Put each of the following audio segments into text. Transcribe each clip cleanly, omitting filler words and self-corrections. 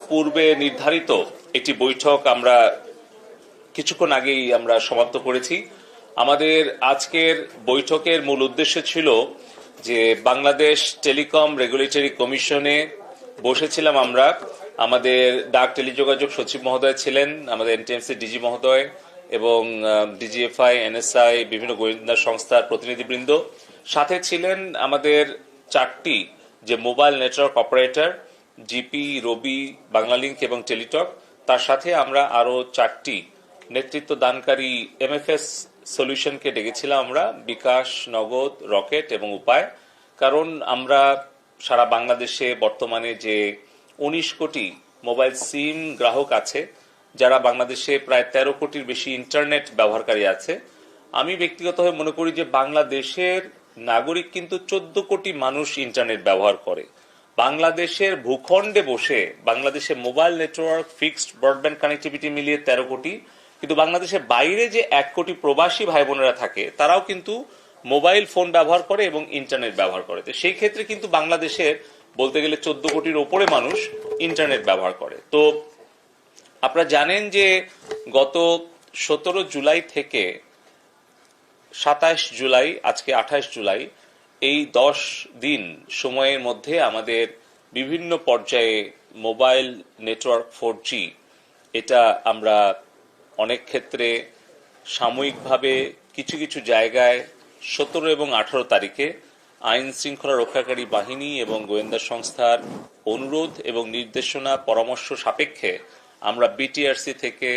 পূর্বে নির্ধারিত একটি বৈঠক আমরা কিছুক্ষণ আগেই আমরা সমাপ্ত করেছি। আমাদের আজকের বৈঠকের মূল উদ্দেশ্য ছিল যে বাংলাদেশ টেলিকম রেগুলেটরি কমিশনে বসেছিলাম আমরা। আমাদের ডাক টেলিযোগাযোগ সচিব মহোদয় ছিলেন, আমাদের এনটিএমসি ডিজি মহোদয় এবং ডিজিএফআই, এনএসআই, বিভিন্ন গোয়েন্দা সংস্থার প্রতিনিধিবৃন্দ। সাথে ছিলেন আমাদের চারটি যে মোবাইল নেটওয়ার্ক অপারেটর, জিপি, রবি, বাংলালিংক এবং টেলিটক। তার সাথে আমরা আরো চারটি নেতৃত্ব দানকারী এমএফএস সলিউশনকে ডেকেছিলাম আমরা, বিকাশ, নগদ, রকেট এবং উপায়। কারণ আমরা সারা বাংলাদেশে বর্তমানে যে 19 কোটি মোবাইল সিম গ্রাহক আছে, যারা বাংলাদেশে প্রায় 13 কোটির বেশি ইন্টারনেট ব্যবহারকারী আছে, আমি ব্যক্তিগতভাবে মনে করি যে বাংলাদেশের নাগরিক কিন্তু 14 কোটি মানুষ ইন্টারনেট ব্যবহার করে। বাংলাদেশের ভূখণ্ডে বসে বাংলাদেশে mobile network, fixed broadband connectivity মিলিয়ে 13 কোটি, কিন্তু বাংলাদেশের বাইরে যে 1 কোটি প্রবাসী ভাই বোনেরা থাকে, তারাও কিন্তু মোবাইল ফোন ব্যবহার করে এবং ইন্টারনেট ব্যবহার করে। তো সেই ক্ষেত্রে কিন্তু বাংলাদেশের বলতে গেলে 14 কোটির ওপরে মানুষ ইন্টারনেট ব্যবহার করে। তো আপনারা জানেন যে গত 17 জুলাই থেকে 27 জুলাই, আজকে 28 জুলাই, এই 10 দিন সময়ের মধ্যে আমাদের বিভিন্ন পর্যায়ে মোবাইল নেটওয়ার্ক 4G এটা আমরা অনেক ক্ষেত্রে সাময়িকভাবে কিছু কিছু জায়গায় 17 এবং 18 তারিখে আইন শৃঙ্খলা রক্ষাকারী বাহিনী এবং গোয়েন্দা সংস্থার অনুরোধ এবং নির্দেশনা পরামর্শ সাপেক্ষে আমরা বিটিআরসি থেকে,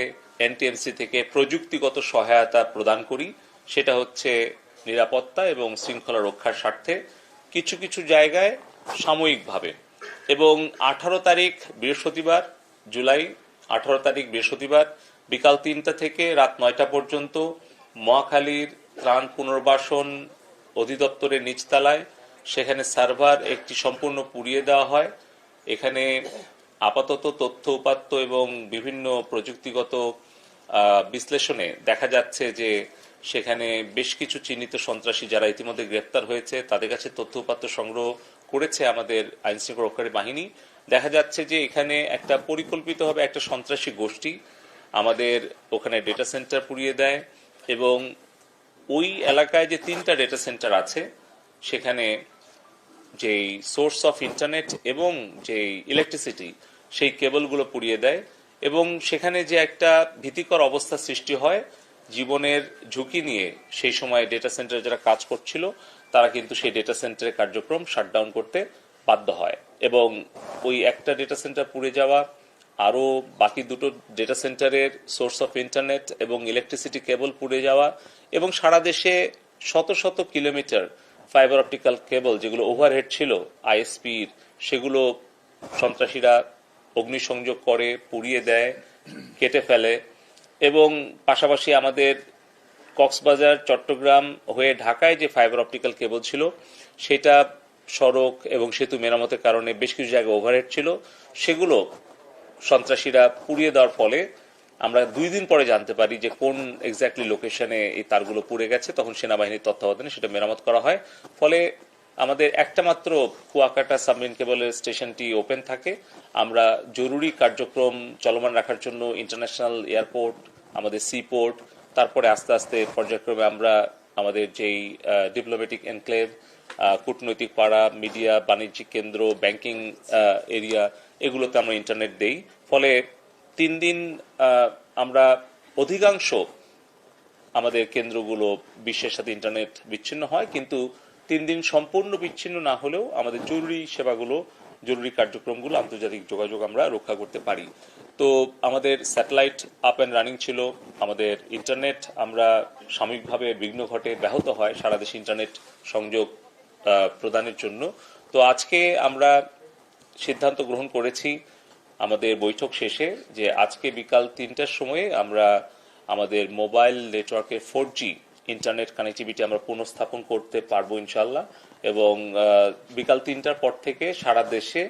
এনটিএমসি থেকে প্রযুক্তিগত সহায়তা প্রদান করি। সেটা হচ্ছে নিরাপত্তা এবং শৃঙ্খলা রক্ষার স্বার্থে কিছু কিছু জায়গায় সাময়িকভাবে। এবং 18 তারিখ বৃহস্পতিবার, জুলাই 18 তারিখ বৃহস্পতিবার বিকাল 3টা থেকে রাত 9টা পর্যন্ত মহাখালীর ত্রাণ পুনর্বাসন অধিদপ্তরের নিচতলায় সেখানে সার্ভার একটি সম্পূর্ণ পুড়িয়ে দেওয়া হয়। এখানে আপাতত তথ্য উপাত্ত এবং বিভিন্ন প্রযুক্তিগত বিশ্লেষণে দেখা যাচ্ছে যে সেখানে বেশ কিছু চিহ্নিত সন্ত্রাসী যারা ইতিমধ্যে গ্রেপ্তার হয়েছে, তাদের কাছে তথ্য উপাত্ত সংগ্রহ করেছে আমাদের আইন শৃঙ্খলা রক্ষাকারী বাহিনী। দেখা যাচ্ছে যে এখানে একটা পরিকল্পিতভাবে একটা সন্ত্রাসী গোষ্ঠী আমাদের ওখানে ডেটা সেন্টার পুড়িয়ে দেয় এবং ওই এলাকায় যে 3টা ডেটা সেন্টার আছে সেখানে যেই সোর্স অফ ইন্টারনেট এবং যেই ইলেকট্রিসিটি সেই কেবলগুলো পুড়িয়ে দেয় এবং সেখানে যে একটা ভীতিকর অবস্থা সৃষ্টি হয়, জীবনের ঝুঁকি নিয়ে সেই সময় ডেটা সেন্টারে যারা কাজ করছিল তারা কিন্তু সেই ডেটা সেন্টারের কার্যক্রম শাটডাউন করতে বাধ্য হয় এবং ওই একটা ডেটা সেন্টার পুড়ে যাওয়া, আরও বাকি দুটো ডেটা সেন্টারের সোর্স অফ ইন্টারনেট এবং ইলেকট্রিসিটি কেবল পুড়ে যাওয়া এবং সারা দেশে শত শত কিলোমিটার ফাইবার অপটিক্যাল কেবল যেগুলো ওভারহেড ছিল আইএসপির, সেগুলো সন্ত্রাসীরা অগ্নিসংযোগ করে পুড়িয়ে দেয়, কেটে ফেলে। এবং পাশাপাশি আমাদের কক্সবাজার, চট্টগ্রাম হয়ে ঢাকায় যে ফাইবার অপটিক্যাল কেবল ছিল সেটা সড়ক এবং সেতু মেরামতের কারণে বেশ কিছু জায়গায় ওভারহেড ছিল, সেগুলো সন্ত্রাসীরা পুড়িয়ে দেওয়ার ফলে আমরা 2 দিন পরে জানতে পারি যে কোন এক্স্যাক্টলি লোকেশনে এই তারগুলো পুড়ে গেছে। তখন সেনাবাহিনীর তত্ত্বাবধানে সেটা মেরামত করা হয়। ফলে আমাদের একটা মাত্র কুয়াকাটা সাবমেরিন কেবলের স্টেশনটি ওপেন থাকে। আমরা জরুরি কার্যক্রম চলমান রাখার জন্য ইন্টারন্যাশনাল এয়ারপোর্ট, আমাদের সি পোর্ট, তারপরে আস্তে আস্তে পর্যায়ক্রমে আমরা আমাদের যেই ডিপ্লোম্যাটিক এনক্লেভ, কূটনৈতিক পাড়া, মিডিয়া, বাণিজ্যিক কেন্দ্র, ব্যাংকিং এরিয়া, এগুলোতে আমরা ইন্টারনেট দেই। ফলে 3 দিন আমরা অধিকাংশ আমাদের কেন্দ্রগুলো বিশ্বের সাথে ইন্টারনেট বিচ্ছিন্ন হয়, কিন্তু 3 দিন সম্পূর্ণ বিচ্ছিন্ন না হলেও আমাদের জরুরি সেবাগুলো, জরুরি কার্যক্রমগুলো, আন্তর্জাতিক যোগাযোগ আমরা রক্ষা করতে পারি। তো আমাদের স্যাটেলাইট আপ অ্যান্ড রানিং ছিল, আমাদের ইন্টারনেট আমরা সাময়িকভাবে বিঘ্ন ঘটে, ব্যাহত হয় সারা দেশে ইন্টারনেট সংযোগ প্রদানের জন্য। তো আজকে আমরা সিদ্ধান্ত গ্রহণ করেছি আমাদের বৈঠক শেষে যে আজকে বিকাল 3টার সময়ে আমরা আমাদের মোবাইল নেটওয়ার্কের 4G ইন্টারনেট কানেক্টিভিটি আমরা পুনঃস্থাপন করতে পারবো ইনশাল্লাহ। এবং বিকাল 3টার পর থেকে সারা দেশে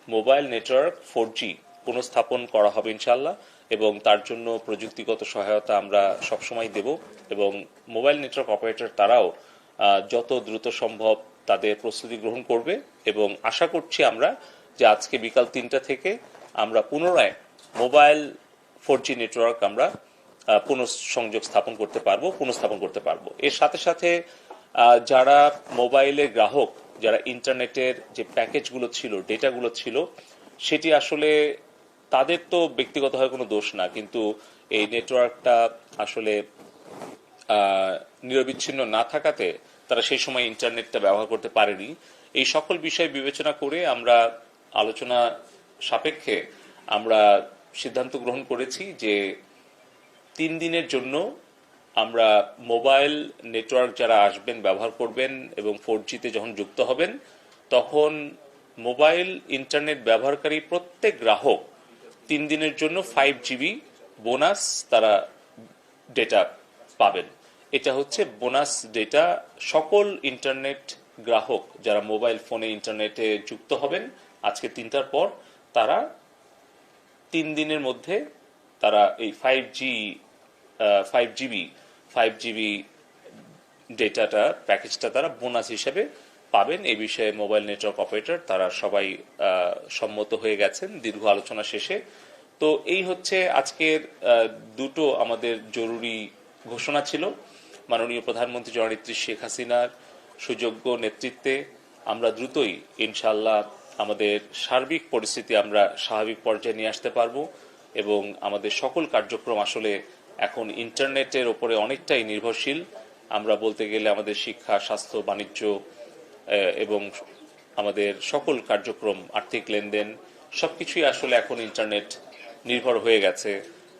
মোবাইল নেটওয়ার্ক 4G পুনঃস্থাপন করা হবে ইনশাল্লাহ এবং তার জন্য প্রযুক্তিগত সহায়তা আমরা সবসময় দেব এবং মোবাইল নেটওয়ার্ক অপারেটর তারাও যত দ্রুত সম্ভব তাদের প্রস্তুতি গ্রহণ করবে এবং আশা করছি আমরা যে আজকে বিকাল 3টা থেকে আমরা পুনরায় মোবাইল 4G নেটওয়ার্ক আমরা পুনঃসংযোগ পুনঃস্থাপন করতে পারবো। এর সাথে সাথে যারা মোবাইলের গ্রাহক, যারা ইন্টারনেটের যে প্যাকেজগুলো ছিল, ডেটাগুলো ছিল, সেটি আসলে তাদের তো ব্যক্তিগতভাবে কোনো দোষ না, কিন্তু এই নেটওয়ার্কটা আসলে নিরবিচ্ছিন্ন না থাকাতে তারা সেই সময় ইন্টারনেটটা ব্যবহার করতে পারেনি। এই সকল বিষয় বিবেচনা করে আমরা আলোচনা সাপেক্ষে আমরা সিদ্ধান্ত গ্রহণ করেছি যে 3 দিনের জন্য আমরা মোবাইল নেটওয়ার্ক যারা আসবেন, ব্যবহার করবেন এবং 4G-তে যখন যুক্ত হবেন, তখন মোবাইল ইন্টারনেট ব্যবহারকারী প্রত্যেক গ্রাহক 3 দিনের জন্য 5GB বোনাস তারা ডেটা পাবেন। এটা হচ্ছে বোনাস ডেটা। সকল ইন্টারনেট গ্রাহক যারা মোবাইল ফোনে ইন্টারনেটে যুক্ত হবেন আজকে 3টার পর, তারা 3 দিনের মধ্যে তারা এই 5GB ডেটাটা প্যাকেজটা তারা বোনাস হিসেবে পাবেন। এই বিষয়ে মোবাইল নেটওয়ার্ক অপারেটর তারা সবাই সম্মত হয়ে গেছেন দীর্ঘ আলোচনা শেষে। তো এই হচ্ছে আজকের দুটো আমাদের জরুরি ঘোষণা ছিল। মাননীয় প্রধানমন্ত্রী জননেত্রী শেখ হাসিনার সুযোগ্য নেতৃত্বে আমরা দ্রুতই ইনশাআল্লাহ আমাদের সার্বিক পরিস্থিতি আমরা স্বাভাবিক পর্যায়ে নিয়ে আসতে পারবো এবং আমাদের সকল কার্যক্রম আসলে এখন ইন্টারনেটের ওপরে অনেকটাই নির্ভরশীল। আমরা বলতে গেলে আমাদের শিক্ষা, স্বাস্থ্য, বাণিজ্য এবং আমাদের সকল কার্যক্রম, আর্থিক লেনদেন সবকিছুই আসলে এখন ইন্টারনেট নির্ভর হয়ে গেছে।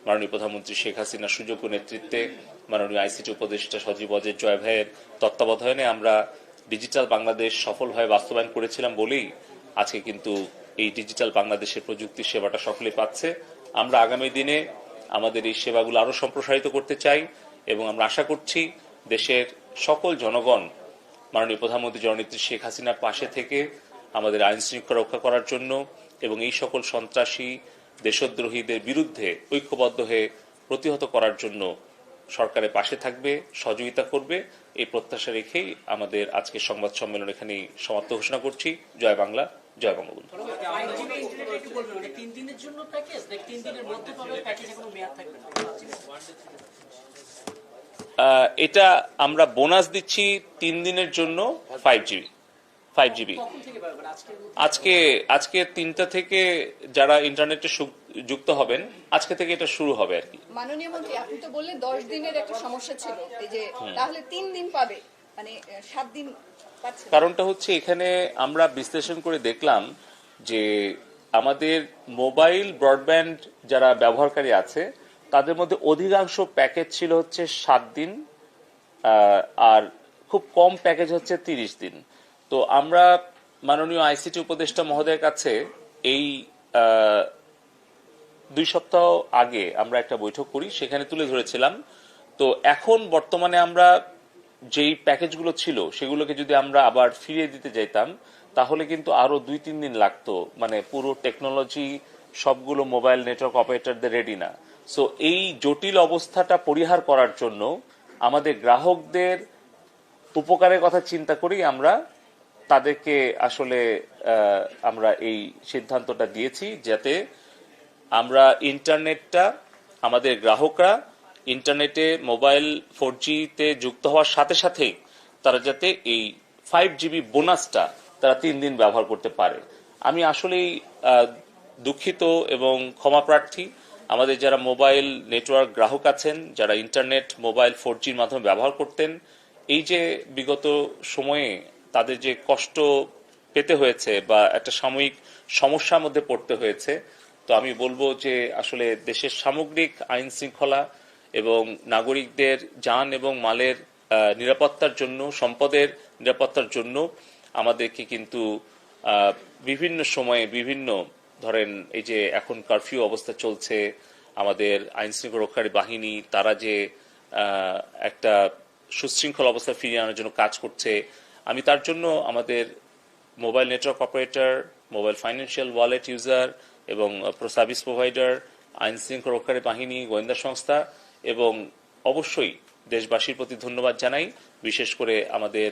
মাননীয় প্রধানমন্ত্রী শেখ হাসিনার সুযোগ্য নেতৃত্বে মাননীয় আইসিটি উপদেষ্টা সজীব অজয় জয় ভাইয়ের তত্ত্বাবধানে আমরা ডিজিটাল বাংলাদেশ সফলভাবে বাস্তবায়ন করেছিলাম বলেই আজকে কিন্তু এই ডিজিটাল বাংলাদেশের প্রযুক্তির সেবাটা সকলে পাচ্ছে। আমরা আগামী দিনে আমাদের এই সেবাগুলো আরো সম্প্রসারিত করতে চাই এবং আমরা আশা করছি দেশের সকল জনগণ মাননীয় প্রধানমন্ত্রী জননেত্রী শেখ হাসিনার পাশে থেকে আমাদের আইন শৃঙ্খলা রক্ষা করার জন্য এবং এই সকল সন্ত্রাসী দেশদ্রোহীদের বিরুদ্ধে ঐক্যবদ্ধ হয়ে প্রতিহত করার জন্য সরকারের পাশে থাকবে, সহযোগিতা করবে। এই প্রত্যাশা রেখেই আমাদের আজকের সংবাদ সম্মেলন এখানেই সমাপ্ত ঘোষণা করছি। জয় বাংলা, জয় বঙ্গবন্ধু। এটা আমরা বোনাস দিচ্ছি 3 দিনের জন্য 5GB। আজকে 3টা থেকে যারা ইন্টারনেটে যুক্ত হবেন আজকে থেকে এটা শুরু হবে আর কি। মাননীয় মন্ত্রী, আপনি তো বললেন 10 দিনের একটা সমস্যা ছিল, এই যে তাহলে 3 দিন পাবে, মানে 7 দিন পাচ্ছে। কারণটা হচ্ছে এখানে আমরা বিশ্লেষণ করে দেখলাম যে আমাদের মোবাইল ব্রডব্যান্ড যারা ব্যবহারকারী আছে তাদের মধ্যে অধিকাংশ প্যাকেজ ছিল হচ্ছে 7 দিন, আর খুব কম প্যাকেজ হচ্ছে 30 দিন। তো আমরা মাননীয় আইসিটি উপদেষ্টা মহোদয়ের কাছে এই 2 সপ্তাহ আগে আমরা একটা বৈঠক করি, সেখানে তুলে ধরেছিলাম। তো এখন বর্তমানে আমরা যেই প্যাকেজগুলো ছিল সেগুলোকে যদি আমরা আবার ফিরিয়ে দিতে যাইতাম তাহলে কিন্তু আরো 2-3 দিন লাগতো, মানে পুরো টেকনোলজি সবগুলো মোবাইল নেটওয়ার্ক অপারেটরদের রেডি না। সো এই জটিল অবস্থাটা পরিহার করার জন্য আমাদের গ্রাহকদের উপকারের কথা চিন্তা করেই আমরা তাদেরকে আসলে আমরা এই সিদ্ধান্তটা দিয়েছি, যাতে আমরা ইন্টারনেটটা আমাদের গ্রাহকরা ইন্টারনেটে মোবাইল 4G-তে যুক্ত হওয়ার সাথে সাথেই তারা যাতে এই 5GB বোনাসটা তারা 3 দিন ব্যবহার করতে পারে। আমি আসলেই দুঃখিত এবং ক্ষমাপ্রার্থী আমাদের যারা মোবাইল নেটওয়ার্ক গ্রাহক আছেন, যারা ইন্টারনেট মোবাইল 4G-র মাধ্যমে ব্যবহার করতেন, এই যে বিগত সময়ে তাদের যে কষ্ট পেতে হয়েছে বা একটা সাময়িক সমস্যার মধ্যে পড়তে হয়েছে। তো আমি বলবো যে আসলে দেশের সামগ্রিক আইন শৃঙ্খলা এবং নাগরিকদের যান এবং মালের নিরাপত্তার জন্য, সম্পদের নিরাপত্তার জন্য আমাদেরকে কিন্তু বিভিন্ন সময়ে বিভিন্ন ধরেন এই যে এখন কারফিউ অবস্থা চলছে, আমাদের আইন শৃঙ্খলা রক্ষাকারী বাহিনী তারা যে একটা সুশৃঙ্খল অবস্থা ফিরিয়ে আনার জন্য কাজ করছে, আমি তার জন্য আমাদের mobile network operator, mobile financial wallet user এবং সার্ভিস প্রোভাইডার, আইন শৃঙ্খলা রক্ষাকারী বাহিনী, গোয়েন্দা সংস্থা এবং অবশ্যই দেশবাসীর প্রতি ধন্যবাদ জানাই। বিশেষ করে আমাদের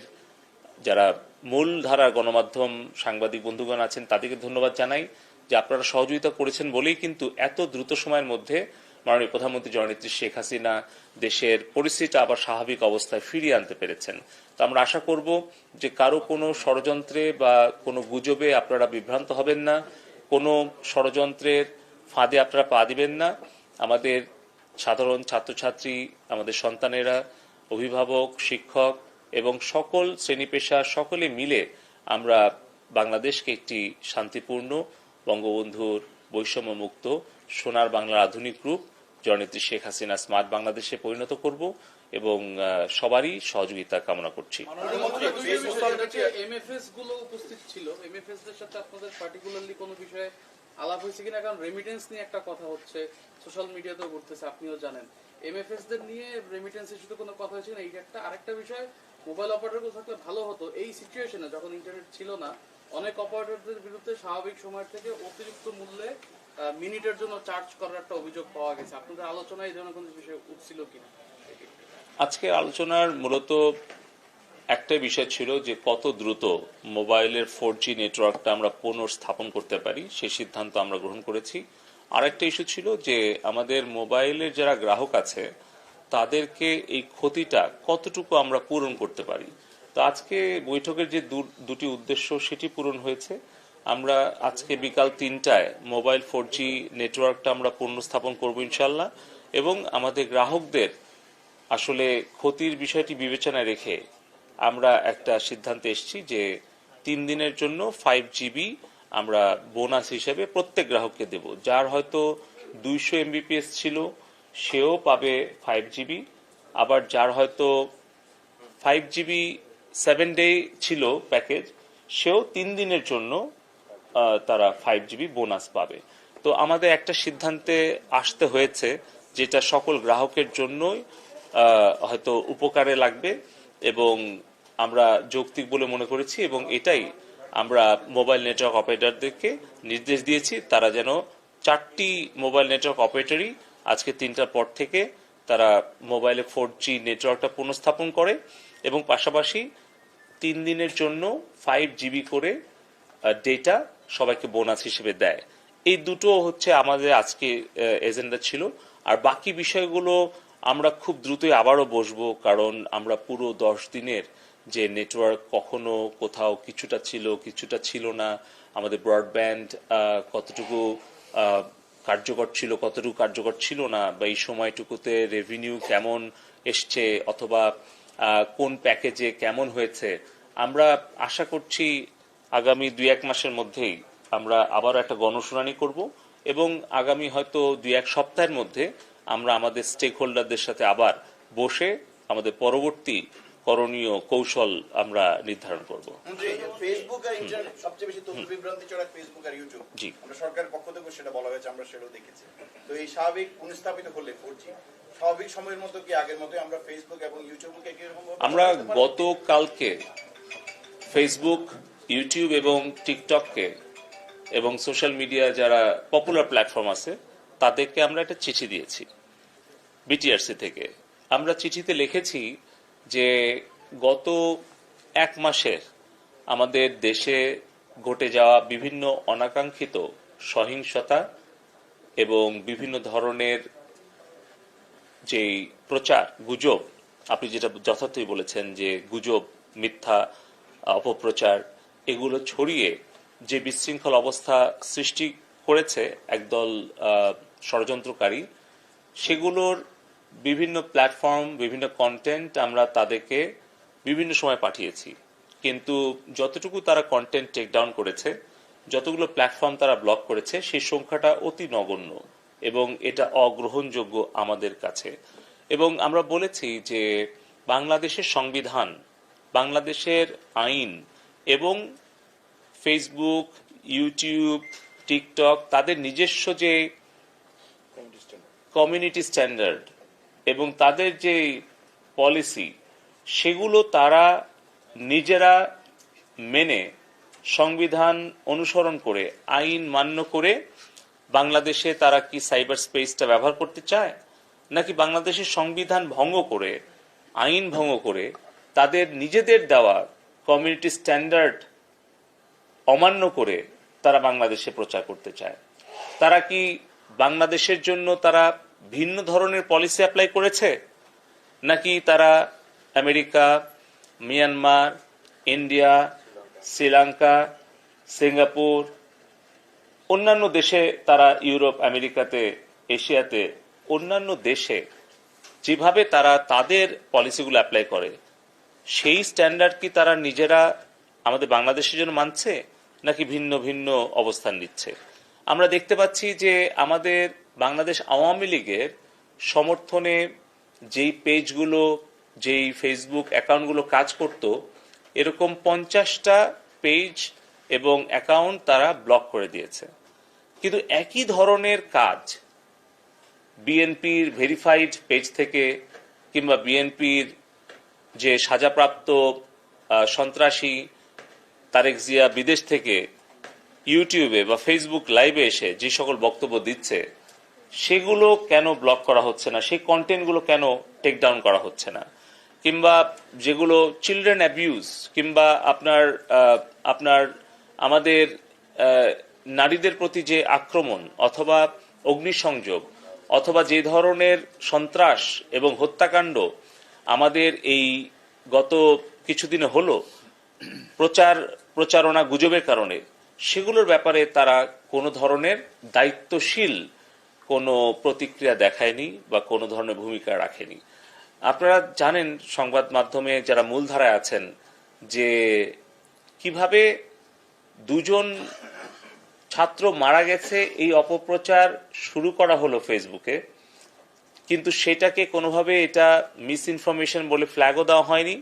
যারা মূলধারা গণমাধ্যম সাংবাদিক বন্ধুগণ আছেন তাদেরকে ধন্যবাদ জানাই, যে আপনারা সহযোগিতা করেছেন বলেই কিন্তু এত দ্রুত সময়ের মধ্যে মাননীয় প্রধানমন্ত্রী জননেত্রী শেখ হাসিনা দেশের পরিস্থিতিটা আবার স্বাভাবিক অবস্থায় ফিরিয়ে আনতে পেরেছেন। তো আমরা আশা করব যে কারো কোনো ষড়যন্ত্রে বা কোনো গুজবে আপনারা বিভ্রান্ত হবেন না, কোনো ষড়যন্ত্রের ফাঁদে আপনারা পা দিবেন না। আমাদের সাধারণ ছাত্রছাত্রী, আমাদের সন্তানেরা, অভিভাবক, শিক্ষক এবং সকল শ্রেণী পেশা সকলে মিলে আমরা বাংলাদেশকে একটি শান্তিপূর্ণ, বঙ্গবন্ধুর বৈষম্যমুক্ত সোনার বাংলার আধুনিক রূপ জননেত্রী শেখ হাসিনা স্মার্ট বাংলাদেশে পরিণত করব এবং সবারই সহযোগিতা কামনা করছি। এমএফএস গুলো উপস্থিত ছিল, এমএফএস দের সাথে আপনাদের পার্টিকুলারলি কোনো বিষয়ে আলাপ হয়েছে কিনা? কারণ রেমিটেন্স নিয়ে একটা কথা হচ্ছে, সোশ্যাল মিডিয়াতেও ঘুরতেছে, আপনিও জানেন। এমএফএস দের নিয়ে রেমিটেন্স ইস্যুতে কোনো কথা হয়েছে কিনা? এইটা একটা। আরেকটা বিষয়, মোবাইল অপারেটর থাকলে ভালো হতো এই সিচুয়েশনে, যখন ইন্টারনেট ছিল না, অনেক অপারেটরদের বিরুদ্ধে স্বাভাবিক সময় থেকে অতিরিক্ত মূল্যে মিনিটের জন্য চার্জ করার একটা অভিযোগ পাওয়া গেছে। আপনাদের আলোচনায় এই ধরনের কোনো বিষয় উঠছিল কিনা? আজকে আলোচনার মূলত একটাই বিষয় ছিল যে কত দ্রুত মোবাইলের 4G নেটওয়ার্কটা আমরা পুনঃস্থাপন করতে পারি, সেই সিদ্ধান্ত আমরা গ্রহণ করেছি। আরেকটা ইস্যু ছিল যে আমাদের মোবাইলের যারা গ্রাহক আছে তাদেরকে এই ক্ষতিটা কতটুকু আমরা পূরণ করতে পারি। তো আজকে বৈঠকের যে দুটি উদ্দেশ্য সেটি পূরণ হয়েছে। আমরা আজকে বিকাল 3টায় মোবাইল 4G নেটওয়ার্কটা আমরা পুনঃস্থাপন করব ইনশাল্লাহ, এবং আমাদের গ্রাহকদের আসলে ক্ষতির বিষয়টি বিবেচনায় রেখে আমরা একটা সিদ্ধান্তে এসেছি যে 3 দিনের জন্য 5GB আমরা বোনাস হিসেবে প্রত্যেক গ্রাহককে দেব। যার হয়তো 200 MBPS ছিল সেও পাবে 5GB, আবার যার হয়তো 5GB 7 ডে ছিল প্যাকেজ সেও 3 দিনের জন্য তারা 5GB বোনাস পাবে। তো আমাদের একটা সিদ্ধান্তে আসতে হয়েছে যেটা সকল গ্রাহকের জন্যই হয়তো উপকারে লাগবে এবং আমরা যৌক্তিক বলে মনে করেছি, এবং এটাই আমরা মোবাইল নেটওয়ার্ক অপারেটরদেরকে নির্দেশ দিয়েছি তারা যেন 4টি মোবাইল নেটওয়ার্ক অপারেটরই আজকে 3টার পর থেকে তারা মোবাইলে 4G নেটওয়ার্কটা পুনঃস্থাপন করে এবং পাশাপাশি 3 দিনের জন্য 5GB করে ডেটা সবাইকে বোনাস হিসেবে দেয়। এই দুটো হচ্ছে আমাদের আজকে এজেন্ডা ছিল। আর বাকি বিষয়গুলো আমরা খুব দ্রুতই আবারও বসবো, কারণ আমরা পুরো 10 দিনের যে নেটওয়ার্ক কখনো কোথাও কিছুটা ছিল না, আমাদের ব্রডব্যান্ড কতটুকু কার্যকর ছিল কতটুকু কার্যকর ছিল না, বা এই সময়টুকুতে রেভিনিউ কেমন এসছে অথবা কোন প্যাকেজে কেমন হয়েছে, আমরা আশা করছি আগামী 2-1 মাসের মধ্যেই আমরা আবার একটা গণশুনানি করব এবং আগামী হয়তো 2-1 সপ্তাহের মধ্যে আমরা আমাদের স্টেক হোল্ডারদের সাথে আবার বসে আমাদের পরবর্তী করণীয় কৌশল আমরা নির্ধারণ করব। ফেসবুক আর ইন্টারনেট সবচেয়ে বেশি তথ্য বিভ্রান্তি ছড়ায় ফেসবুক আর ইউটিউব। জি, আমরা সরকারের পক্ষ থেকে সেটা বলা হয়েছে, আমরা সেটাও দেখেছি। তো এই স্বাভাবিক পুনঃস্থাপিত হলে 4G স্বাভাবিক সময়ের মতো কি আগের মতোই আমরা ফেসবুক এবং ইউটিউবকে কি রকম আমরা গতকালকে ফেসবুক, ইউটিউব এবং টিকটককে এবং সোশ্যাল মিডিয়া যারা পপুলার প্ল্যাটফর্ম আছে তাদেরকে আমরা একটা চিঠি দিয়েছি বিটিআরসি থেকে। আমরা চিঠিতে লিখেছি যে গত 1 মাসের আমাদের দেশে ঘটে যাওয়া বিভিন্ন অনাকাঙ্ক্ষিত সহিংসতা এবং বিভিন্ন ধরনের যেই প্রচার, গুজব, আপনি যেটা যথার্থই বলেছেন যে গুজব, মিথ্যা অপপ্রচার, এগুলো ছড়িয়ে যে বিশৃঙ্খল অবস্থা সৃষ্টি করেছে একদল ষড়যন্ত্রকারী, সেগুলোর বিভিন্ন প্ল্যাটফর্ম, বিভিন্ন কন্টেন্ট আমরা তাদেরকে বিভিন্ন সময় পাঠিয়েছি, কিন্তু যতটুকু তারা কন্টেন্ট টেক ডাউন করেছে, যতগুলো প্ল্যাটফর্ম তারা ব্লক করেছে, সেই সংখ্যাটা অতি নগণ্য এবং এটা অগ্রহণযোগ্য আমাদের কাছে। এবং আমরা বলেছি যে বাংলাদেশের সংবিধান, বাংলাদেশের আইন এবং ফেসবুক, ইউটিউব, টিকটক তাদের নিজস্ব যে কমিউনিটি স্ট্যান্ডার্ড এবং তাদের যে পলিসি, সেগুলো তারা নিজেরা মেনে সংবিধান অনুসরণ করে আইন মান্য করে বাংলাদেশে তারা কি সাইবার স্পেসটা ব্যবহার করতে চায়, নাকি বাংলাদেশের সংবিধান ভঙ্গ করে, আইন ভঙ্গ করে তাদের নিজেদের দেওয়া কমিউনিটি স্ট্যান্ডার্ড অমান্য করে তারা বাংলাদেশে প্রচার করতে চায়। তারা কি বাংলাদেশের জন্য তারা ভিন্ন ধরনের পলিসি অ্যাপ্লাই করেছে, নাকি তারা America, Myanmar, India, Sri Lanka, Singapore, অন্যান্য দেশে, তারা ইউরোপ, আমেরিকাতে, এশিয়াতে অন্যান্য দেশে যেভাবে তারা তাদের পলিসিগুলো অ্যাপ্লাই করে সেই স্ট্যান্ডার্ড কি তারা নিজেরা আমাদের বাংলাদেশের জন্য মানছে, নাকি ভিন্ন ভিন্ন অবস্থান নিচ্ছে? আমরা দেখতে পাচ্ছি যে আমাদের বাংলাদেশ আওয়ামী লীগের সমর্থনে যেই পেজগুলো, যেই ফেসবুক অ্যাকাউন্টগুলো কাজ করত, এরকম 50টা পেজ এবং অ্যাকাউন্ট তারা ব্লক করে দিয়েছে। কিন্তু একই ধরনের কাজ বিএনপির ভেরিফাইড পেজ থেকে কিংবা বিএনপির যে সাজাপ্রাপ্ত সন্ত্রাসী তারেক জিয়া বিদেশ থেকে ইউটিউবে বা ফেসবুক লাইভে এসে যে সকল বক্তব্য দিচ্ছে সেগুলো কেন ব্লক করা হচ্ছে না, সেই কন্টেন্টগুলো কেন টেক ডাউন করা হচ্ছে না? কিংবা যেগুলো চিলড্রেন অ্যাবিউজ কিংবা আপনার আমাদের নারীদের প্রতি যে আক্রমণ অথবা অগ্নিসংযোগ অথবা যে ধরনের সন্ত্রাস এবং হত্যাকাণ্ড আমাদের এই গত কিছুদিনে হলো প্রচারণা গুজবের কারণে, সেগুলোর ব্যাপারে তারা কোনো ধরনের দায়িত্বশীল কোনো প্রতিক্রিয়া দেখায়নি বা কোনো ধরনের ভূমিকা রাখেনি। আপনারা জানেন, সংবাদ মাধ্যমে যারা মূলধারায় আছেন, যে কিভাবে দুজন ছাত্র মারা গেছে এই অপপ্রচার শুরু করা হলো ফেসবুকে, কিন্তু সেটাকে কোনোভাবে এটা মিস ইনফরমেশন বলে ফ্ল্যাগও দেওয়া হয়নি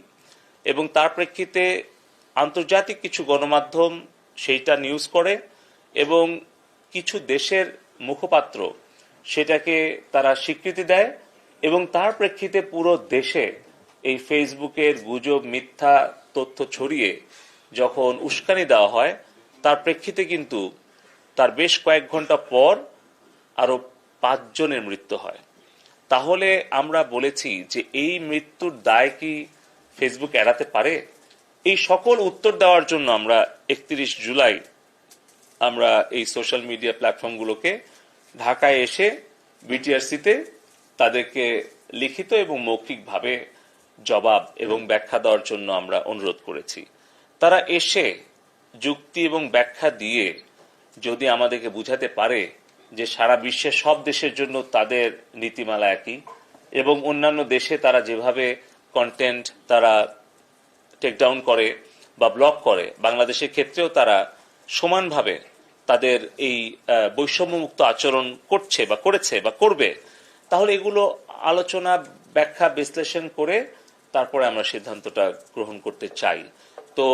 এবং তার প্রেক্ষিতে আন্তর্জাতিক কিছু গণমাধ্যম সেইটা নিউজ করে এবং কিছু দেশের মুখপাত্র সেটাকে তারা স্বীকৃতি দেয় এবং তার প্রেক্ষিতে পুরো দেশে এই ফেসবুকের গুজব, মিথ্যা তথ্য ছড়িয়ে যখন উস্কানি দেওয়া হয়, তার প্রেক্ষিতে কিন্তু তার বেশ কয়েক ঘন্টা পর আরো 5 জনের মৃত্যু হয়। তাহলে আমরা বলেছি যে এই মৃত্যুর দায় কি ফেসবুক এড়াতে পারে? এই সকল উত্তর দেওয়ার জন্য আমরা 31 জুলাই আমরা এই সোশ্যাল মিডিয়া প্ল্যাটফর্মগুলোকে ঢাকায় এসে বিটিআরসিতে তাদেরকে লিখিত এবং মৌখিকভাবে জবাব এবং ব্যাখ্যা দেওয়ার জন্য আমরা অনুরোধ করেছি। তারা এসে যুক্তি এবং ব্যাখ্যা দিয়ে যদি আমাদেরকে বুঝাতে পারে যে সারা বিশ্বের সব দেশের জন্য তাদের নীতিমালা একই এবং অন্যান্য দেশে তারা যেভাবে কন্টেন্ট তারা টেকডাউন করে বা ব্লক করে, বাংলাদেশের ক্ষেত্রেও তারা সমানভাবে তাদের এই বৈষম্যমুক্ত আচরণ করছে বা করেছে বা করবে, তাহলে এগুলো আলোচনা, ব্যাখ্যা, বিশ্লেষণ করে তারপরে আমরা সিদ্ধান্তটা গ্রহণ করতে চাই। তো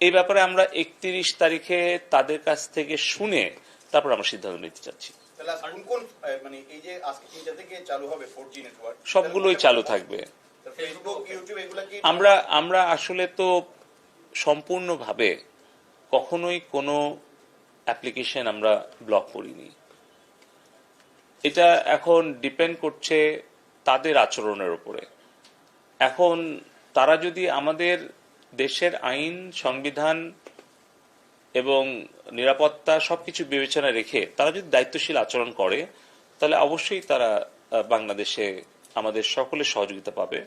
এই ব্যাপারে আমরা 31 তারিখে তাদের কাছ থেকে শুনে তারপর আমরা সিদ্ধান্ত নিতে চাচ্ছি। মানে এই যে আজকে 3টা থেকে চালু হবে 4G নেটওয়ার্ক, সবগুলোই চালু থাকবে। ফেসবুক, ইউটিউব এগুলা কি আমরা আসলে তো সম্পূর্ণভাবে কখনোই কোনো অ্যাপ্লিকেশন আমরা ব্লক করিনি। এটা এখন ডিপেন্ড করছে তাদের আচরণের উপরে। এখন তারা যদি আমাদের দেশের আইন, সংবিধান এবং নিরাপত্তা সবকিছু বিবেচনায় রেখে তারা যদি দায়িত্বশীল আচরণ করে, তাহলে অবশ্যই তারা বাংলাদেশে আমাদের সকলের সহযোগিতা পাবে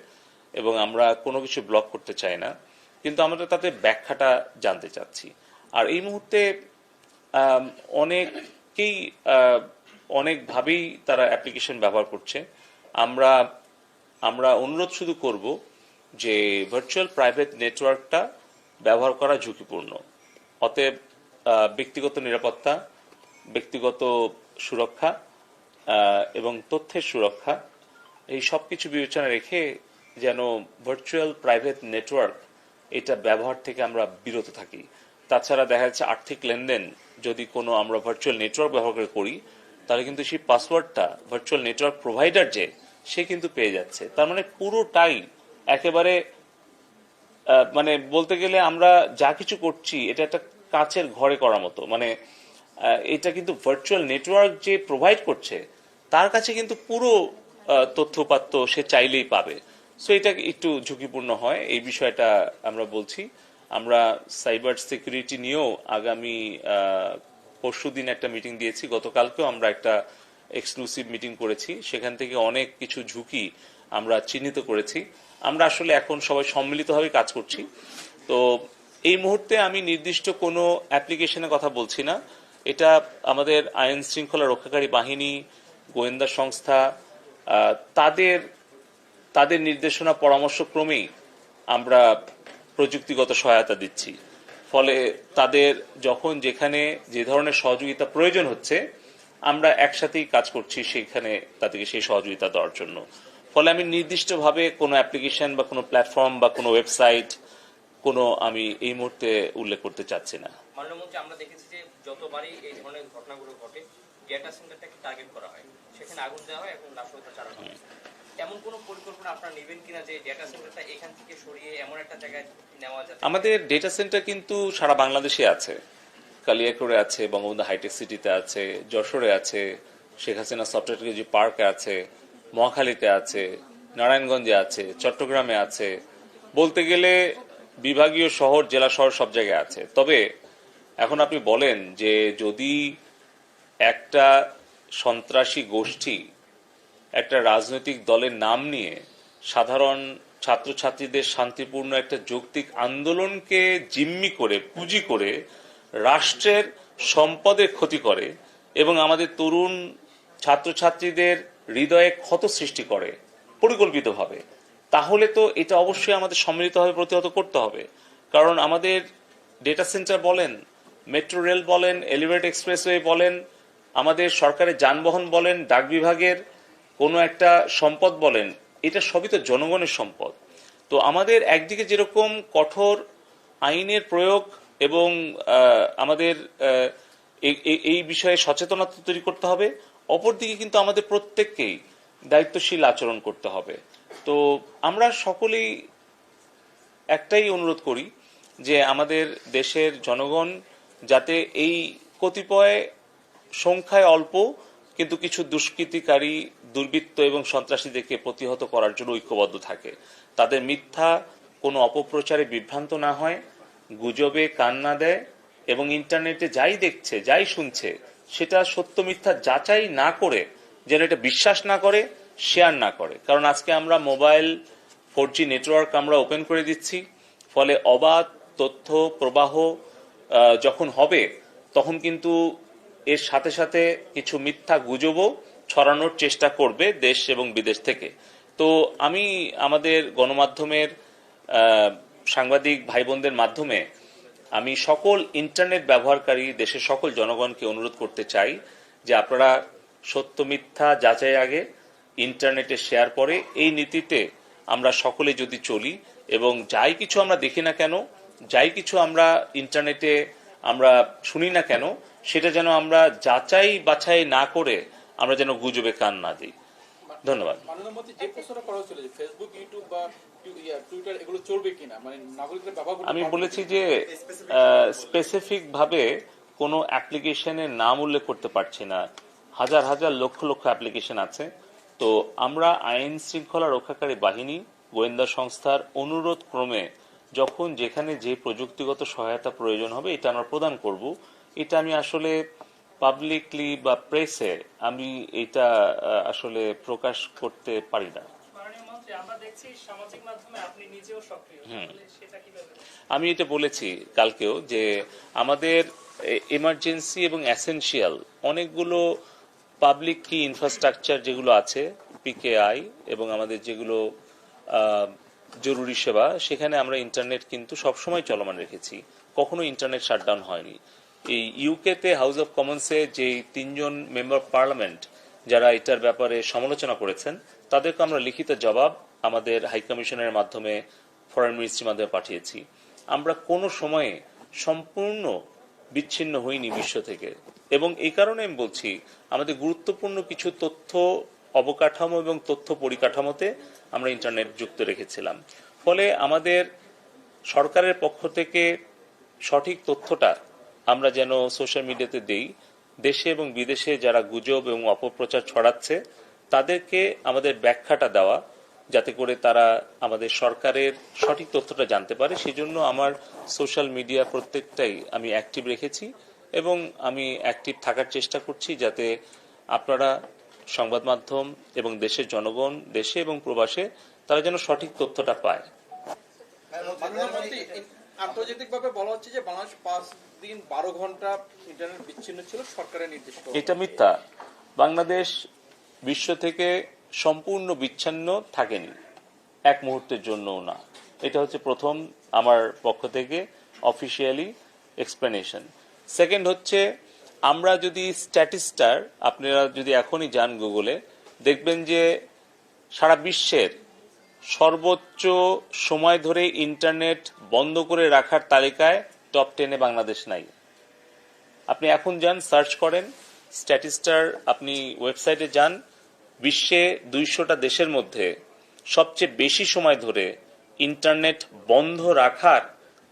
এবং আমরা কোনো কিছু ব্লক করতে চাই না, কিন্তু আমরা তাদের ব্যাখ্যাটা জানতে চাচ্ছি। আর এই মুহূর্তে অনেকেই অনেকভাবেই তারা অ্যাপ্লিকেশন ব্যবহার করছে। আমরা অনুরোধ শুধু করব যে ভার্চুয়াল প্রাইভেট নেটওয়ার্কটা ব্যবহার করা ঝুঁকিপূর্ণ, অতএব ব্যক্তিগত নিরাপত্তা, ব্যক্তিগত সুরক্ষা এবং তথ্যের সুরক্ষা এই সব কিছু বিবেচনা রেখে যেন ভার্চুয়াল প্রাইভেট নেটওয়ার্ক এটা ব্যবহার থেকে আমরা বিরত থাকি। তাছাড়া দেখা যাচ্ছে আর্থিক লেনদেন যদি কোনো আমরা ভার্চুয়াল নেটওয়ার্ক ব্যবহার করে করি, তাহলে কিন্তু সেই পাসওয়ার্ডটা ভার্চুয়াল নেটওয়ার্ক প্রোভাইডার যে সে কিন্তু পেয়ে যাচ্ছে। তার মানে পুরোটাই একেবারে মানে বলতে গেলে আমরা যা কিছু করছি এটা একটা কাচের ঘরে করার মতো। মানে এটা কিন্তু ভার্চুয়াল নেটওয়ার্ক যে প্রোভাইড করছে তার কাছে কিন্তু পুরো তথ্যপাত্য সে চাইলেই পাবে। সো এটা একটু ঝুঁকিপূর্ণ হয়, এই বিষয়টা আমরা বলছি। আমরা সাইবার সিকিউরিটি নিয়েও আগামী পরশুদিন একটা মিটিং দিয়েছি, গতকালকেও আমরা একটা এক্সক্লুসিভ মিটিং করেছি। সেখান থেকে অনেক কিছু ঝুঁকি আমরা চিহ্নিত করেছি। আমরা আসলে এখন সবাই সম্মিলিতভাবে কাজ করছি। তো এই মুহূর্তে আমি নির্দিষ্ট কোনো অ্যাপ্লিকেশনের কথা বলছি না। এটা আমাদের আইন শৃঙ্খলা রক্ষাকারী বাহিনী, গোয়েন্দা সংস্থা, তাদের নির্দেশনা পরামর্শক্রমেই আমরা প্রযুক্তিগত সহায়তা দিচ্ছি। ফলে তাদের যখন যেখানে যে ধরনের সহযোগিতা প্রয়োজন হচ্ছে, আমরা একসাথেই কাজ করছি সেইখানে তাদেরকে সেই সহযোগিতা দেওয়ার জন্য। ফলে আমি নির্দিষ্টভাবে কোনো অ্যাপ্লিকেশন বা কোনো প্ল্যাটফর্ম বা কোনো ওয়েবসাইট আমি এই মুহূর্তে উল্লেখ করতে চাচ্ছি না। মাননীয় মন্ত্রী, আমরা দেখেছি যে যতবারই এই ধরনের ঘটনাগুলো ঘটে ডেটা সেন্টারটাকে টার্গেট করা হয়, সেখানে আগুন দেওয়া হয় এবং নাশকতা চালানো হয়। এমন কোনো পরিকল্পনা আপনারা নেবেন কিনা যে ডেটা সেন্টারটা এখান থেকে সরিয়ে এমন একটা জায়গায় নেওয়া যাবে? আমাদের ডেটা সেন্টার কিন্তু সারা বাংলাদেশে আছে। কালিয়াকৈরে আছে, বঙ্গবন্ধু হাইটেক সিটিতে আছে, যশোরে আছে, শেখ হাসিনা সফটওয়্যার টেকনোলজি পার্কে আছে, মহাখালীতে আছে, নারায়ণগঞ্জে আছে, চট্টগ্রামে আছে। বলতে গেলে বিভাগীয় শহর, জেলা শহর সব জায়গায় আছে। তবে এখন আপনি বলেন যে যদি একটা সন্ত্রাসী গোষ্ঠী একটা রাজনৈতিক দলের নাম নিয়ে সাধারণ ছাত্রছাত্রীদের শান্তিপূর্ণ একটা যৌক্তিক আন্দোলনকে জিম্মি করে, পুঁজি করে রাষ্ট্রের সম্পদের ক্ষতি করে এবং আমাদের তরুণ ছাত্রছাত্রীদের হৃদয়ে ক্ষত সৃষ্টি করে পরিকল্পিতভাবে, তাহলে তো এটা অবশ্যই আমাদের সম্মিলিতভাবে প্রতিহত করতে হবে। কারণ আমাদের ডেটা সেন্টার বলেন, মেট্রো রেল বলেন, এলিভেটেড এক্সপ্রেসওয়ে বলেন, আমাদের সরকারের যানবাহন বলেন, ডাক বিভাগের কোনো একটা সম্পদ বলেন, এটা সবই তো জনগণের সম্পদ। তো আমাদের একদিকে যেরকম কঠোর আইনের প্রয়োগ এবং আমাদের এই বিষয়ে সচেতনতা তৈরি করতে হবে, অপরদিকে কিন্তু আমাদের প্রত্যেককেই দায়িত্বশীল আচরণ করতে হবে। তো আমরা সকলেই একটাই অনুরোধ করি যে আমাদের দেশের জনগণ যাতে এই কতিপয় সংখ্যায় অল্প কিন্তু কিছু দুষ্কৃতিকারী, দুর্বৃত্ত এবং সন্ত্রাসীদেরকে প্রতিহত করার জন্য ঐক্যবদ্ধ থাকে, তাদের মিথ্যা কোনো অপপ্রচারে বিভ্রান্ত না হয়, গুজবে কান না দেয় এবং ইন্টারনেটে যাই দেখছে, যাই শুনছে সেটা সত্য মিথ্যা যাচাই না করে যেন এটা বিশ্বাস না করে, শেয়ার না করে। কারণ আজকে আমরা মোবাইল 4G নেটওয়ার্ক আমরা ওপেন করে দিচ্ছি, ফলে অবাধ তথ্য প্রবাহ যখন হবে তখন কিন্তু এর সাথে সাথে কিছু মিথ্যা গুজবও ছড়ানোর চেষ্টা করবে দেশ এবং বিদেশ থেকে। তো আমি আমাদের গণমাধ্যমের সাংবাদিক ভাই বোনদের মাধ্যমে আমি সকল ইন্টারনেট ব্যবহারকারী দেশের সকল জনগণকে অনুরোধ করতে চাই যে আপনারা সত্য মিথ্যা যাচাই আগে, ইন্টারনেটে শেয়ার পরে, এই নীতিতে আমরা সকলে যদি চলি এবং যাই কিছু আমরা দেখি না কেন, যাই কিছু আমরা ইন্টারনেটে আমরা শুনি না কেন, সেটা যেন আমরা যাচাই বাছাই না করে আমরা যেন গুজবে কান না দিই। ধন্যবাদ। মাননীয় মন্ত্রী, যে প্রশ্নটা করা হচ্ছিল যে ফেসবুক, ইউটিউব বা টুইটার এগুলো চলবে কিনা, মানে নাগরিকদের ব্যবহার করতে আমি বলেছি যে স্পেসিফিক ভাবে কোনো অ্যাপ্লিকেশনের নাম উল্লেখ করতে পারছি না। হাজার হাজার লক্ষ লক্ষ অ্যাপ্লিকেশন আছে। তো আমরা আইন শৃঙ্খলা রক্ষাকারী বাহিনী, গোয়েন্দা সংস্থার অনুরোধ ক্রমে যখন যেখানে যে প্রযুক্তিগত সহায়তা প্রয়োজন হবে এটা আমরা প্রদান করব। এটা আমি আসলে পাবলিকলি বা প্রেসে আমি এটা আসলে প্রকাশ করতে পারি না। আমরা দেখছি সামাজিক মাধ্যমে আপনি নিজেও সক্রিয়, সেটা কিভাবে? আমি এটা বলেছি কালকেও যে আমাদের এমার্জেন্সি এবং এসেনশিয়াল অনেকগুলো পাবলিক কি ইনফ্রাস্ট্রাকচার যেগুলো আছে, পিকেআই এবং আমাদের যেগুলো জরুরি সেবা, সেখানে আমরা ইন্টারনেট কিন্তু সবসময় চলমান রেখেছি, কখনো ইন্টারনেট শাটডাউন হয়নি। এই ইউকেতে হাউস অব কমন্সে যে 3 জন মেম্বার পার্লামেন্ট যারা এটার ব্যাপারে সমালোচনা করেছেন তাদেরকে আমরা লিখিত জবাব আমাদের হাইকমিশনের মাধ্যমে, ফরেন মিনিস্ট্রির মাধ্যমে পাঠিয়েছি। আমরা কোনো সময়ে সম্পূর্ণ বিচ্ছিন্ন হইনি বিশ্ব থেকে, এবং এই কারণে আমি বলছি আমাদের গুরুত্বপূর্ণ কিছু তথ্য অবকাঠামো এবং তথ্য পরিকাঠামোতে আমরা ইন্টারনেট যুক্ত রেখেছিলাম। ফলে আমাদের সরকারের পক্ষ থেকে সঠিক তথ্যটা আমরা যেন সোশ্যাল মিডিয়াতে দেই, দেশে এবং বিদেশে যারা গুজব এবং অপপ্রচার ছড়াচ্ছে তাদেরকে আমাদের ব্যাখ্যাটা দেওয়া, যাতে করে তারা আমাদের সরকারের সঠিক তথ্যটা জানতে পারে। সেজন্য আমার সোশ্যাল মিডিয়া প্রত্যেকটাই আমি অ্যাক্টিভ রেখেছি এবং আমি অ্যাক্টিভ থাকার চেষ্টা করছি যাতে আপনারা সংবাদ মাধ্যম এবং দেশের জনগণ দেশে এবং প্রবাসে তারা যেন সঠিক তথ্যটা পায়। আন্তর্জাতিকভাবে বলা হচ্ছে যে বাংলাদেশ 5 দিন 12 ঘন্টা ইন্টারনেট বিচ্ছিন্ন ছিল সরকারের নির্দেশ। এটা মিথ্যা। বাংলাদেশ বিশ্ব থেকে সম্পূর্ণ বিচ্ছিন্ন থাকেনি, এক মুহূর্তের জন্যও না। এটা হচ্ছে প্রথম আমার পক্ষ থেকে অফিসিয়ালি এক্সপ্লেনেশন। সেকেন্ড হচ্ছে, আমরা যদি স্ট্যাটিস্টার আপনারা যদি এখনই যান গুগলে, দেখবেন যে সারা বিশ্বের সর্বোচ্চ সময় ধরে ইন্টারনেট বন্ধ করে রাখার তালিকায় টপ 10-এ বাংলাদেশ নাই। আপনি এখন যান, সার্চ করেন স্ট্যাটিস্টার, আপনি ওয়েবসাইটে যান, বিশ্বে 200টা দেশের মধ্যে সবচেয়ে বেশি সময় ধরে ইন্টারনেট বন্ধ রাখার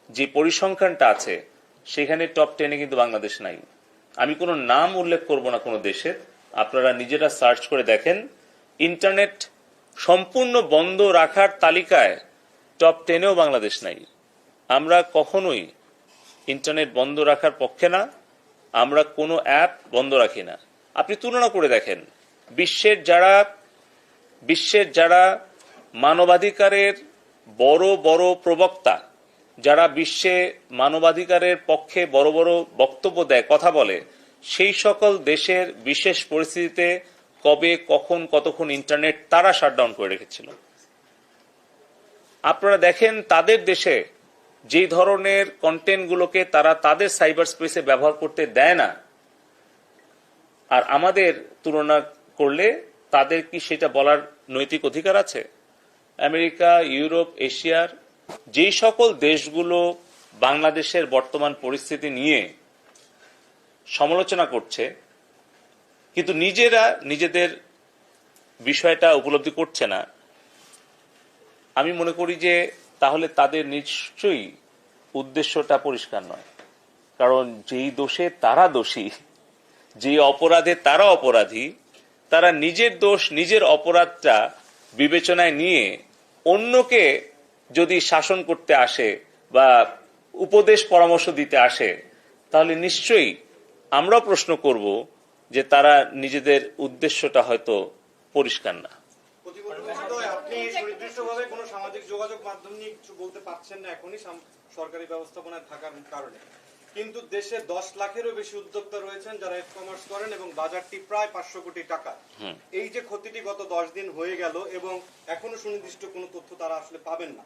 যে পরিসংখ্যানটা আছে সেখানে টপ 10-এ কিন্তু বাংলাদেশ নাই। আমি কোনো নাম উল্লেখ করব না কোনো দেশের, আপনারা নিজেরা সার্চ করে দেখেন, ইন্টারনেট সম্পূর্ণ বন্ধ রাখার তালিকায় টপ 10-এও বাংলাদেশ নাই। আমরা কখনোই ইন্টারনেট বন্ধ রাখার পক্ষে না, আমরা কোনো অ্যাপ বন্ধ রাখি না। আপনি তুলনা করে দেখেন, বিশ্বের যারা মানবাধিকারের বড় বড় প্রবক্তা, যারা বিশ্বে মানবাধিকারের পক্ষে বড় বড় বক্তব্য দেয়, কথা বলে, সেই সকল দেশের বিশেষ পরিস্থিতিতে কবে কখন কতক্ষণ ইন্টারনেট তারা শাটডাউন করে রেখেছিল। আপনারা দেখেন তাদের দেশে যে ধরনের কন্টেন্টগুলোকে তারা তাদের সাইবার স্পেসে ব্যবহার করতে দেয় না, আর আমাদের তুলনা করলে তাদের কি সেটা বলার নৈতিক অধিকার আছে? আমেরিকা, ইউরোপ, এশিয়ার যেই সকল দেশগুলো বাংলাদেশের বর্তমান পরিস্থিতি নিয়ে সমালোচনা করছে কিন্তু নিজেরা নিজেদের বিষয়টা উপলব্ধি করছে না, আমি মনে করি যে তাহলে তাদের নিশ্চয়ই উদ্দেশ্যটা পরিষ্কার নয়। কারণ যেই দোষে তারা দোষী, যে অপরাধে তারা অপরাধী, তারা নিজের দোষ নিজের অপরাধটা বিবেচনায় নিয়ে অন্যকে যদি শাসন করতে আসে বা উপদেশ পরামর্শ দিতে আসে, তাহলে নিশ্চয়ই আমরাও প্রশ্ন করব যে তারা নিজেদের উদ্দেশ্যটা হয়তো পরিষ্কার না। আপনি সুনির্দিষ্টভাবে কোনো সামাজিক যোগাযোগ মাধ্যম নিয়ে কিছু বলতে পারছেন না এখনই সরকারি ব্যবস্থাপনায় থাকার কারণে, কিন্তু দেশে 10 লাখেরও বেশি উদ্যোক্তা রয়েছেন যারা ই-কমার্স করেন এবং বাজারটি প্রায় 500 কোটি টাকা। এই যে ক্ষতিটি গত 10 দিন হয়ে গেল এবং এখনো সুনির্দিষ্ট কোনো তথ্য তারা আসলে পাবেন না,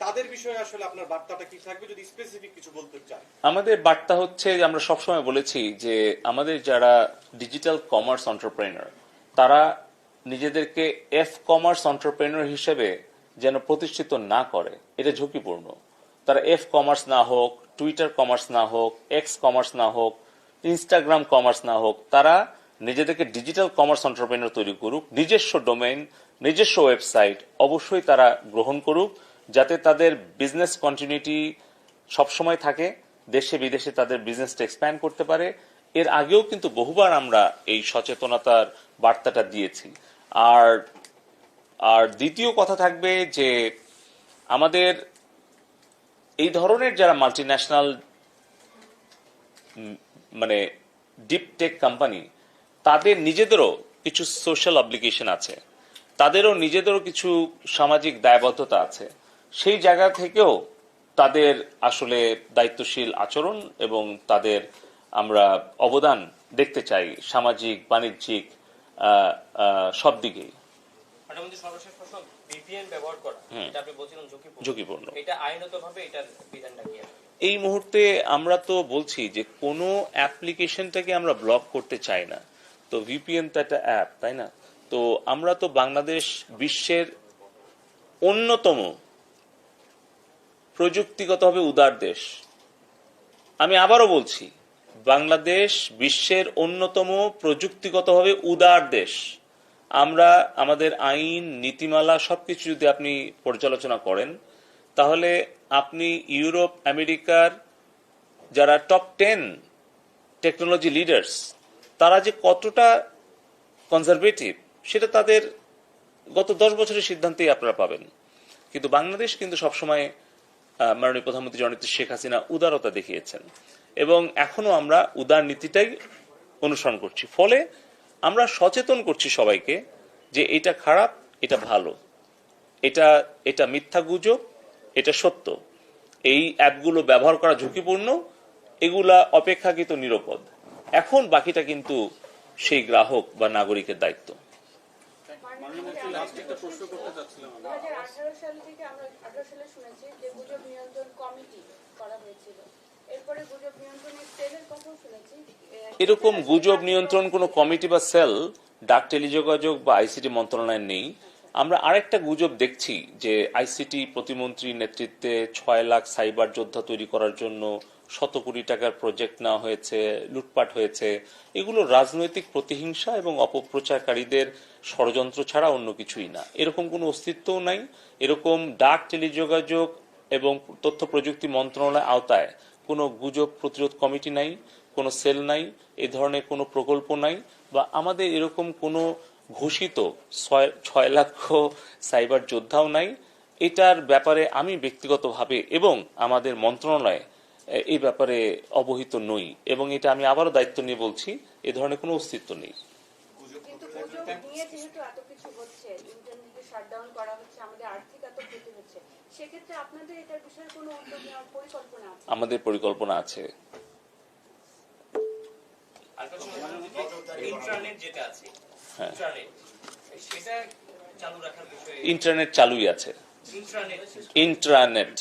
তাদের বিষয়ে আসলে আপনার বার্তাটা কি থাকবে যদি স্পেসিফিক কিছু বলতে চান? আমাদের বার্তা হচ্ছে যে আমরা সবসময় বলেছি যে আমাদের যারা ডিজিটাল কমার্স এন্টারপ্রেনার তারা নিজেদেরকে কমার্স এন্টারপ্রেনার হিসেবে যেন প্রতিষ্ঠিত না করে, এটা ঝুঁকিপূর্ণ। তারা কমার্স না হোক, টুইটার কমার্স না হোক, এক্স কমার্স না হোক, ইনস্টাগ্রাম কমার্স না হোক, তারা নিজেদেরকে ডিজিটাল কমার্স এন্টারপ্রেনার তৈরি করুক, নিজস্ব ডোমেইন, নিজস্ব ওয়েবসাইট অবশ্যই তারা গ্রহণ করুক, যাতে তাদের বিজনেস কন্টিনিউটি সবসময় থাকে, দেশে বিদেশে তাদের বিজনেসটা এক্সপ্যান্ড করতে পারে। এর আগেও কিন্তু বহুবার আমরা এই সচেতনতার বার্তাটা দিয়েছি। আর দ্বিতীয় কথা থাকবে যে আমাদের এই ধরনের যারা মাল্টিন্যাশনাল মানে ডিপ টেক কোম্পানি, তাদের নিজেদেরও কিছু সোশ্যাল অব্লিগেশন আছে, তাদেরও নিজেদেরও কিছু সামাজিক দায়বদ্ধতা আছে। সেই জায়গা থেকেও তাদের আসলে দায়িত্বশীল আচরণ এবং তাদের আমরা অবদান দেখতে চাই সামাজিক, বাণিজ্যিক সব দিকেই। সর্বশেষ প্রশ্ন, ভিপিএন ব্যবহার করা, এটা আপনি বলছিলেন ঝুঁকিপূর্ণ, এটা আইনগতভাবে এটার বিধানটা কি? এই মুহূর্তে আমরা তো বলছি যে কোনো অ্যাপ্লিকেশনটাকে আমরা ব্লক করতে চাই না, তো ভিপিএন তো একটা অ্যাপ, তাই না? তো আমরা তো বাংলাদেশ বিশ্বের অন্যতম প্রযুক্তিগতভাবে উদার দেশ। আমি আবারও বলছি, বাংলাদেশ বিশ্বের অন্যতম প্রযুক্তিগতভাবে উদার দেশ। আমরা আমাদের আইন, নীতিমালা সবকিছু যদি আপনি পর্যালোচনা করেন, তাহলে আপনি ইউরোপ, আমেরিকার যারা টপ 10 টেকনোলজি লিডার্স, তারা যে কতটা কনজারভেটিভ সেটা তাদের গত 10 বছরের সিদ্ধান্তেই আপনারা পাবেন। কিন্তু বাংলাদেশ কিন্তু সবসময় মাননীয় প্রধানমন্ত্রী জননেত্রী শেখ হাসিনা উদারতা দেখিয়েছেন এবং এখনো আমরা উদার নীতিটাই অনুসরণ করছি। ফলে আমরা সচেতন করছি সবাইকে যে এটা খারাপ, এটা ভালো, এটা মিথ্যা গুজব, এটা সত্য। এই অ্যাপগুলো ব্যবহার করা ঝুঁকিপূর্ণ, এগুলা অপেক্ষাকৃত নিরাপদ। এখন বাকিটা কিন্তু সেই গ্রাহক বা নাগরিকের দায়িত্ব। 2018 সাল থেকে আমরা 18 সালে শুনেছি যে গুজব নিয়ন্ত্রণ কমিটি করা হয়েছিল, এরপরে গুজব নিয়ন্ত্রণের সেলের কথাও শুনেছি। এরকম গুজব নিয়ন্ত্রণ কোনো কমিটি বা সেল ডাক টেলিযোগাযোগ বা আইসিটি মন্ত্রণালয়ে নেই। আমরা আরেকটা গুজব দেখছি যে আইসিটি প্রতিমন্ত্রীর নেতৃত্বে 6 লাখ সাইবার যোদ্ধা তৈরি করার জন্য শত কোটি টাকার প্রজেক্ট নেওয়া হয়েছে, লুটপাট হয়েছে। এগুলো রাজনৈতিক প্রতিহিংসা এবং অপপ্রচারকারীদের ষড়যন্ত্র ছাড়া অন্য কিছুই না। এরকম কোনো অস্তিত্বও নাই। এরকম ডাক টেলিযোগাযোগ এবং তথ্য প্রযুক্তি মন্ত্রণালয়ের আওতায় কোনো গুজব প্রতিরোধ কমিটি নাই, কোনো সেল নাই, এ ধরনের কোনো প্রকল্প নাই, বা আমাদের এরকম কোনো ঘোষিত 6 লক্ষ সাইবার যোদ্ধাও নাই। এটার ব্যাপারে আমি ব্যক্তিগতভাবে এবং আমাদের মন্ত্রণালয় এই ব্যাপারে অবহিত নই, এবং এটা আমি আবারও দায়িত্ব নিয়ে বলছি, এ ধরনের কোনো অস্তিত্ব নেই। কিন্তু গুজব নিয়ে যেহেতু এত কিছু হচ্ছে, ইন্টারনেটকে শাটডাউন করা হচ্ছে, আমাদের আর্থিক এত ক্ষতি হচ্ছে, সেক্ষেত্রে আপনাদের এটার বিষয়ে কোনো উদ্যোগ নেওয়ার পরিকল্পনা আছে? আমাদের পরিকল্পনা আছে। ইন্টারনেট যেটা আছে, ইন্টারনেট সেটা চালু রাখার বিষয়ে ইন্টারনেট চালুই আছে, ইন্ট্রানেট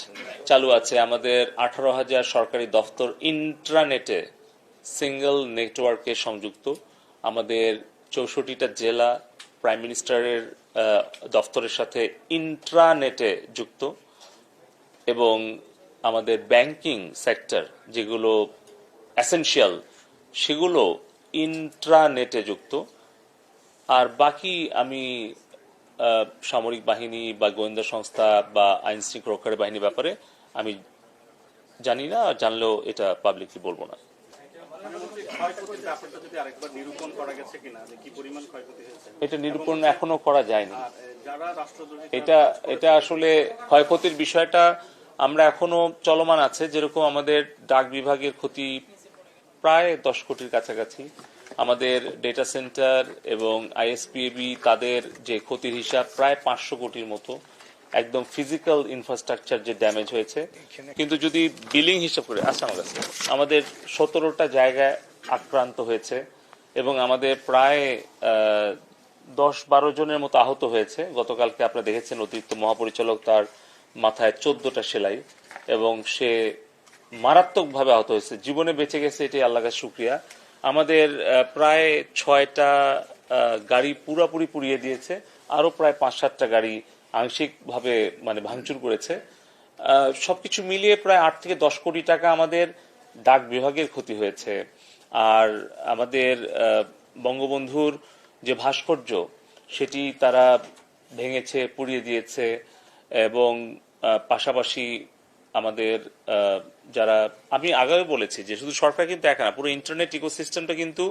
চালু আছে। আমাদের 18,000 সরকারি দফতর ইন্ট্রানেটে সিঙ্গেল নেটওয়ার্কে সংযুক্ত। আমাদের 64টা জেলা প্রাইম মিনিস্টারের দফতরের সাথে ইন্ট্রানেটে যুক্ত, এবং আমাদের ব্যাংকিং সেক্টর যেগুলো এসেনশিয়াল সেগুলো ইন্ট্রানেটে যুক্ত। আর বাকি আমি সামরিক বাহিনী বা গোয়েন্দা সংস্থা বা আইন শৃঙ্খলা রক্ষাকারী বাহিনীর ব্যাপারে আমি জানি না, জানলেও এটা পাবলিকলি বলবো না। এটা নিরূপণ এখনো করা যায়নি। এটা আসলে ক্ষয়ক্ষতির বিষয়টা আমরা এখনো চলমান আছে। যেরকম আমাদের ডাক বিভাগের ক্ষতি প্রায় 10 কোটির কাছাকাছি, আমাদের ডেটা সেন্টার এবং আইএসপিএবি তাদের যে ক্ষতির হিসাব প্রায় 500 কোটির মতো, একদম ফিজিক্যাল ইনফ্রাস্ট্রাকচার যে ড্যামেজ হয়েছে। কিন্তু যদি বিলিং হিসাব করে আমাদের 17টা জায়গায় আক্রান্ত হয়েছে, এবং আমাদের প্রায় 10-12 জনের মতো আহত হয়েছে। গতকালকে আপনারা দেখেছেন অতিরিক্ত মহাপরিচালক, তার মাথায় 14টা সেলাই, এবং সে মারাত্মকভাবে আহত হয়েছে। জীবনে বেঁচে গেছে, এটাই আল্লাহর কাছে শুকরিয়া। আমাদের প্রায় 6টা গাড়ি পুরাপুরি পুড়িয়ে দিয়েছে, আরো প্রায় 5-7টা গাড়ি আংশিকভাবে ভাঙচুর করেছে। সবকিছু মিলিয়ে প্রায় 8 থেকে 10 কোটি টাকা আমাদের ডাক বিভাগের ক্ষতি হয়েছে। আর আমাদের বঙ্গবন্ধুর যে ভাস্কর্য সেটি তারা ভেঙেছে, পুড়িয়ে দিয়েছে, এবং পাশাপাশি আমাদের যারা, আমি আগেও বলেছি যে শুধু সরকার কিন্তু একা না, পুরো ইন্টারনেট ইকোসিস্টেমটা কিন্তু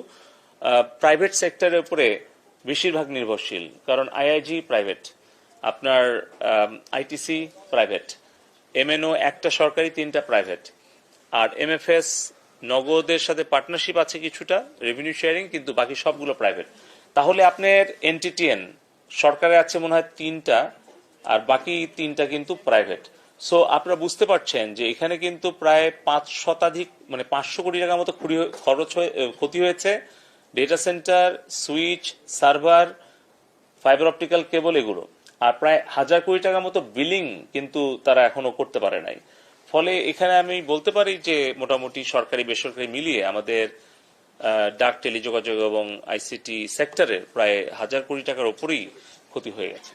প্রাইভেট সেক্টরের উপরে বেশিরভাগ নির্ভরশীল। কারণ আইআইজি প্রাইভেট, আপনার আইটিসি প্রাইভেট, এমএনও একটা সরকারি, 3টা প্রাইভেট, আর এমএফএস নগদের সাথে পার্টনারশিপ আছে কিছুটা, রেভিনিউ শেয়ারিং, কিন্তু বাকি সবগুলো প্রাইভেট। তাহলে আপনার এনটিটিএন সরকারে আছে মনে হয় 3টা, আর বাকি 3টা কিন্তু প্রাইভেট। সো আপনারা বুঝতে পারছেন যে এখানে কিন্তু প্রায় 500 কোটি টাকার মতো ক্ষতি হয়েছে। Data centre, switch, server, fibre optical কেবল, এগুলো। আর প্রায় 1000 কোটি টাকার মতো বিলিং কিন্তু তারা এখনো করতে পারে নাই। ফলে এখানে আমি বলতে পারি যে মোটামুটি সরকারি বেসরকারি মিলিয়ে আমাদের ডাক টেলিযোগাযোগ এবং আইসিটি সেক্টরের প্রায় 1000 কোটি টাকার উপরেই ক্ষতি হয়ে গেছে।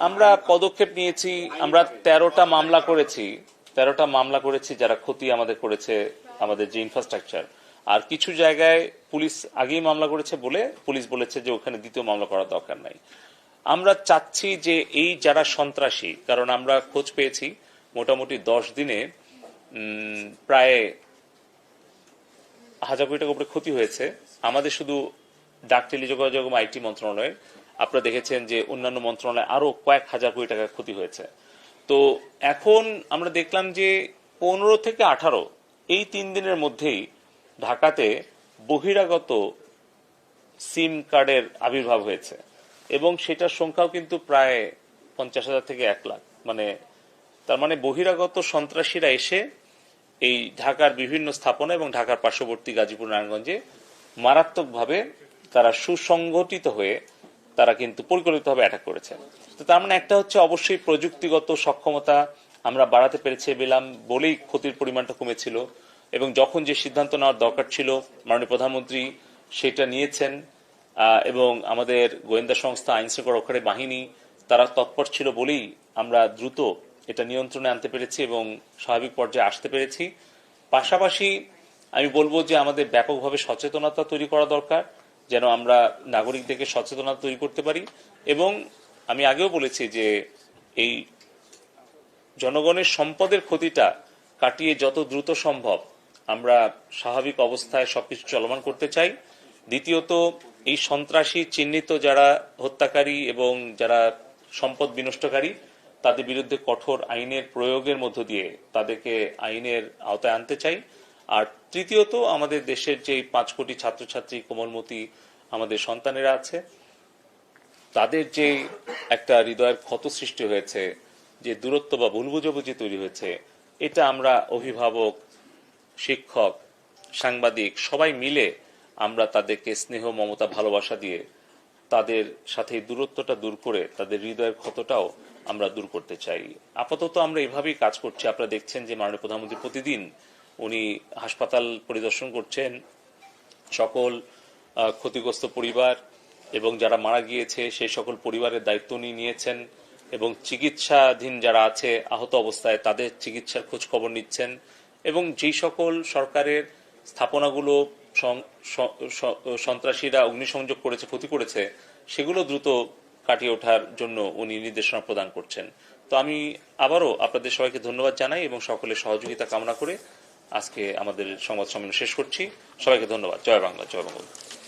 আমরা পদক্ষেপ নিয়েছি। আমরা 13টা মামলা করেছি যারা ক্ষতি আমাদের করেছে, আমাদের যে ইনফ্রাস্ট্রাকচার। আর কিছু জায়গায় পুলিশ আগেই মামলা করেছে বলে পুলিশ বলেছে যে ওখানে দ্বিতীয় মামলা করার দরকার নাই। আমরা চাচ্ছি যে এই যারা সন্ত্রাসী, কারণ আমরা খোঁজ পেয়েছি মোটামুটি 10 দিনে প্রায় 1000 কোটি টাকার উপরে ক্ষতি হয়েছে আমাদের শুধু ডাক টেলিযোগাযোগ এবং আইটি মন্ত্রণালয়ের। আপনারা দেখেছেন যে অন্যান্য মন্ত্রণালয়ে আরো কয়েক হাজার কোটি টাকার ক্ষতি হয়েছে। তো এখন আমরা দেখলাম যে 15 থেকে 18 এই 3 দিনের মধ্যেই ঢাকাতে বহিরাগত সিম কার্ডের আবির্ভাব হয়েছে এবং সেটার সংখ্যাও কিন্তু প্রায় 50,000 থেকে 1 লাখ। তার মানে বহিরাগত সন্ত্রাসীরা এসে এই ঢাকার বিভিন্ন স্থাপনা এবং ঢাকার পার্শ্ববর্তী গাজীপুর নারায়ণগঞ্জে মারাত্মকভাবে তারা সুসংগঠিত হয়ে তারা কিন্তু পরিকল্পিতভাবে অ্যাটাক করেছে। তো তার মানে একটা হচ্ছে অবশ্যই প্রযুক্তিগত সক্ষমতা আমরা বাড়াতে পেরেছি বলেই ক্ষতির পরিমাণটা কমেছিল এবং যখন যে সিদ্ধান্ত নেওয়ার দরকার ছিল মাননীয় প্রধানমন্ত্রী সেটা নিয়েছেন এবং আমাদের গোয়েন্দা সংস্থা আইন শৃঙ্খলা রক্ষাকারী বাহিনী তারা তৎপর ছিল বলেই আমরা দ্রুত এটা নিয়ন্ত্রণে আনতে পেরেছি এবং স্বাভাবিক পর্যায়ে আসতে পেরেছি। পাশাপাশি আমি বলবো যে আমাদের ব্যাপকভাবে সচেতনতা তৈরি করা দরকার, যেন আমরা নাগরিকদেরকে সচেতনতা তৈরি করতে পারি। এবং আমি আগেও বলেছি যে এই জনগণের সম্পদের ক্ষতিটা কাটিয়ে যত দ্রুত সম্ভব আমরা স্বাভাবিক অবস্থায় সবকিছু চলমান করতে চাই। দ্বিতীয়ত এই সন্ত্রাসী চিহ্নিত যারা হত্যাকারী এবং যারা সম্পদ বিনষ্টকারী তাদের বিরুদ্ধে কঠোর আইনের প্রয়োগের মধ্য দিয়ে তাদেরকে আইনের আওতায় আনতে চাই। আর তৃতীয়ত আমাদের দেশের যে 5 কোটি ছাত্রছাত্রী কোমলমতি আমাদের সন্তানেরা আছে তাদের যে একটা হৃদয়ের ক্ষত সৃষ্টি হয়েছে, যে দূরত্ব বা ভুল বুঝাবুঝি তৈরি হয়েছে, এটা আমরা অভিভাবক, শিক্ষক, সাংবাদিক সবাই মিলে আমরা তাদেরকে স্নেহ, মমতা, ভালোবাসা দিয়ে তাদের সাথে দূরত্বটা দূর করে তাদের হৃদয়ের ক্ষতটাও আমরা দূর করতে চাই। আপাতত আমরা এভাবেই কাজ করছি। আপনারা দেখছেন যে মাননীয় প্রধানমন্ত্রী প্রতিদিন উনি হাসপাতাল পরিদর্শন করছেন, সকল ক্ষতিগ্রস্ত পরিবার এবং যারা মারা গিয়েছে সেই সকল পরিবারের দায়িত্ব উনি নিয়েছেন এবং চিকিৎসাধীন যারা আছে আহত অবস্থায় তাদের চিকিৎসার খোঁজ খবর নিচ্ছেন এবং যেই সকল সরকারের স্থাপনাগুলো সন্ত্রাসীরা অগ্নিসংযোগ করেছে, ক্ষতি করেছে, সেগুলো দ্রুত কাটিয়ে ওঠার জন্য উনি নির্দেশনা প্রদান করছেন। তো আমি আবারও আপনাদের সবাইকে ধন্যবাদ জানাই এবং সকলের সহযোগিতা কামনা করে আজকে আমাদের সংবাদ সম্মেলন শেষ করছি। সবাইকে ধন্যবাদ। জয় বাংলা, জয় বঙ্গবন্ধু।